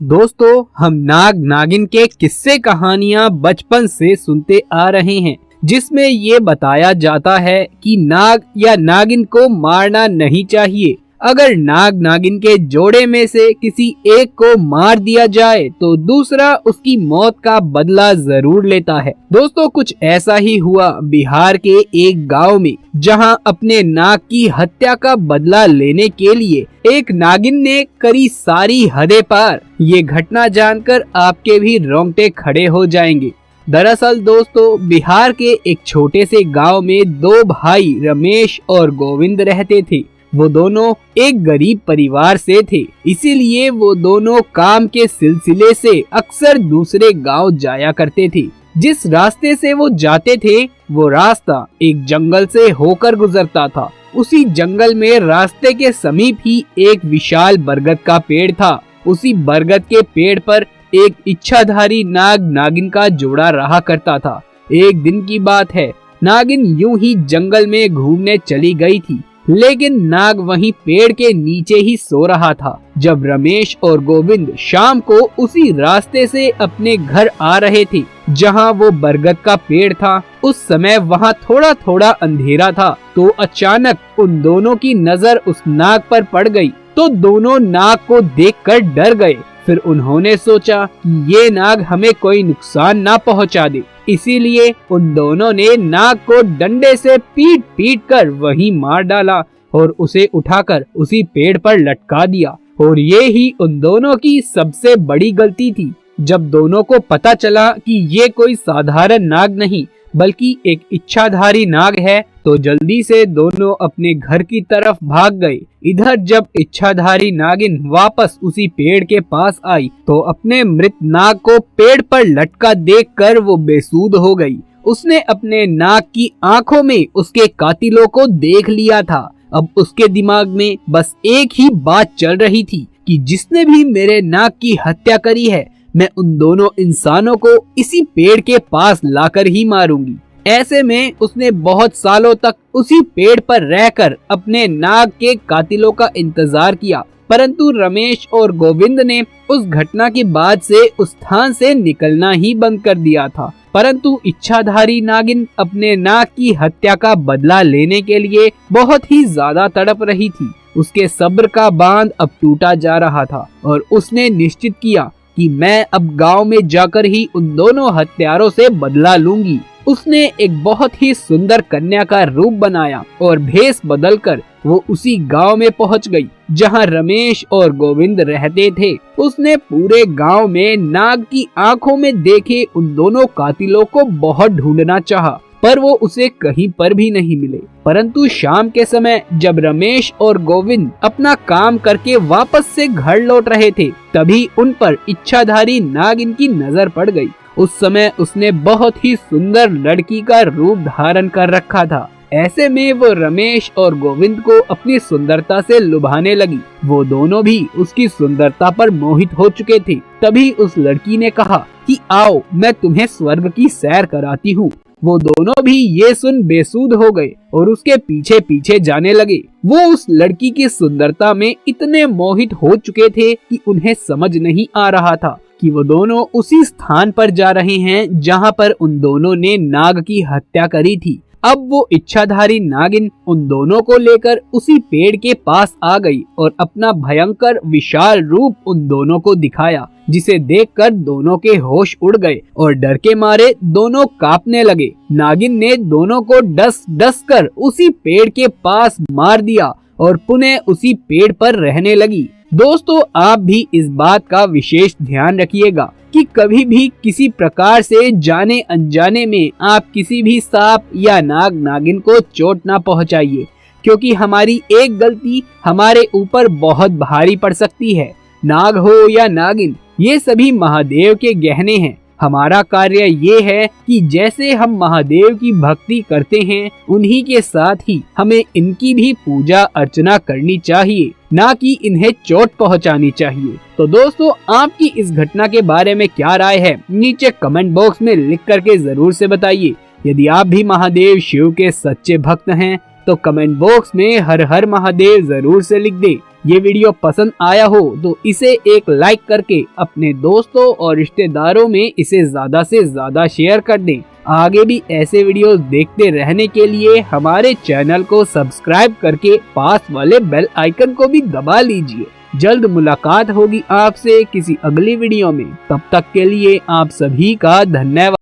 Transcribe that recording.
दोस्तों, हम नाग नागिन के किस्से कहानियां बचपन से सुनते आ रहे हैं, जिसमें ये बताया जाता है कि नाग या नागिन को मारना नहीं चाहिए। अगर नाग नागिन के जोड़े में से किसी एक को मार दिया जाए तो दूसरा उसकी मौत का बदला जरूर लेता है। दोस्तों, कुछ ऐसा ही हुआ बिहार के एक गांव में, जहां अपने नाग की हत्या का बदला लेने के लिए एक नागिन ने करी सारी हदें पार। ये घटना जानकर आपके भी रोंगटे खड़े हो जाएंगे। दरअसल दोस्तों, बिहार के एक छोटे से गांव में दो भाई रमेश और गोविंद रहते थे। वो दोनों एक गरीब परिवार से थे, इसीलिए वो दोनों काम के सिलसिले से अक्सर दूसरे गांव जाया करते थे। जिस रास्ते से वो जाते थे वो रास्ता एक जंगल से होकर गुजरता था। उसी जंगल में रास्ते के समीप ही एक विशाल बरगद का पेड़ था। उसी बरगद के पेड़ पर एक इच्छाधारी नाग नागिन का जोड़ा रहा करता था। एक दिन की बात है, नागिन यूं ही जंगल में घूमने चली गई थी, लेकिन नाग वहीं पेड़ के नीचे ही सो रहा था। जब रमेश और गोविंद शाम को उसी रास्ते से अपने घर आ रहे थे जहां वो बरगद का पेड़ था, उस समय वहां थोड़ा थोड़ा अंधेरा था। तो अचानक उन दोनों की नजर उस नाग पर पड़ गई, तो दोनों नाग को देखकर डर गए। फिर उन्होंने सोचा कि ये नाग हमें कोई नुकसान ना पहुंचा दे, इसीलिए उन दोनों ने नाग को डंडे से पीट पीट कर वहीं मार डाला और उसे उठाकर उसी पेड़ पर लटका दिया। और ये ही उन दोनों की सबसे बड़ी गलती थी। जब दोनों को पता चला कि ये कोई साधारण नाग नहीं बल्कि एक इच्छाधारी नाग है, तो जल्दी से दोनों अपने घर की तरफ भाग गए। इधर जब इच्छाधारी नागिन वापस उसी पेड़ के पास आई तो अपने मृत नाग को पेड़ पर लटका देखकर वो बेसुध हो गई। उसने अपने नाग की आंखों में उसके कातिलों को देख लिया था। अब उसके दिमाग में बस एक ही बात चल रही थी कि जिसने भी मेरे नाग की हत्या करी है, मैं उन दोनों इंसानों को इसी पेड़ के पास लाकर ही मारूंगी। ऐसे में उसने बहुत सालों तक उसी पेड़ पर रहकर अपने नाग के कातिलों का इंतजार किया, परंतु रमेश और गोविंद ने उस घटना के बाद से उस स्थान से निकलना ही बंद कर दिया था। परंतु इच्छाधारी नागिन अपने नाग की हत्या का बदला लेने के लिए बहुत ही ज्यादा तड़प रही थी। उसके सब्र का बांध अब टूटा जा रहा था और उसने निश्चित किया कि मैं अब गांव में जाकर ही उन दोनों हत्यारों से बदला लूंगी। उसने एक बहुत ही सुंदर कन्या का रूप बनाया और भेष बदलकर वो उसी गांव में पहुंच गई जहां रमेश और गोविंद रहते थे। उसने पूरे गांव में नाग की आंखों में देखे उन दोनों कातिलों को बहुत ढूंढना चाहा, पर वो उसे कहीं पर भी नहीं मिले। परंतु शाम के समय जब रमेश और गोविंद अपना काम करके वापस से घर लौट रहे थे, तभी उन पर इच्छाधारी नागिन की नजर पड़ गई। उस समय उसने बहुत ही सुंदर लड़की का रूप धारण कर रखा था। ऐसे में वो रमेश और गोविंद को अपनी सुंदरता से लुभाने लगी। वो दोनों भी उसकी सुंदरता पर मोहित हो चुके थे। तभी उस लड़की ने कहा कि आओ, मैं तुम्हें स्वर्ग की सैर कराती हूँ। वो दोनों भी ये सुन बेसुध हो गए और उसके पीछे पीछे जाने लगे। वो उस लड़की की सुंदरता में इतने मोहित हो चुके थे कि उन्हें समझ नहीं आ रहा था कि वो दोनों उसी स्थान पर जा रहे हैं जहां पर उन दोनों ने नाग की हत्या करी थी। अब वो इच्छाधारी नागिन उन दोनों को लेकर उसी पेड़ के पास आ गई और अपना भयंकर विशाल रूप उन दोनों को दिखाया, जिसे देखकर दोनों के होश उड़ गए और डर के मारे दोनों कांपने लगे। नागिन ने दोनों को डस डस कर उसी पेड़ के पास मार दिया और पुनः उसी पेड़ पर रहने लगी। दोस्तों, आप भी इस बात का विशेष ध्यान रखिएगा कि कभी भी किसी प्रकार से जाने अनजाने में आप किसी भी सांप या नाग नागिन को चोट ना पहुंचाइए, क्योंकि हमारी एक गलती हमारे ऊपर बहुत भारी पड़ सकती है। नाग हो या नागिन, ये सभी महादेव के गहने हैं। हमारा कार्य ये है कि जैसे हम महादेव की भक्ति करते हैं, उन्हीं के साथ ही हमें इनकी भी पूजा अर्चना करनी चाहिए, ना कि इन्हें चोट पहुंचानी चाहिए। तो दोस्तों, आपकी इस घटना के बारे में क्या राय है, नीचे कमेंट बॉक्स में लिख करके जरूर से बताइए। यदि आप भी महादेव शिव के सच्चे भक्त हैं तो कमेंट बॉक्स में हर हर महादेव जरूर से लिख दे। ये वीडियो पसंद आया हो तो इसे एक लाइक करके अपने दोस्तों और रिश्तेदारों में इसे ज्यादा से ज्यादा शेयर कर दें। आगे भी ऐसे वीडियोस देखते रहने के लिए हमारे चैनल को सब्सक्राइब करके पास वाले बेल आइकन को भी दबा लीजिए। जल्द मुलाकात होगी आपसे किसी अगली वीडियो में। तब तक के लिए आप सभी का धन्यवाद।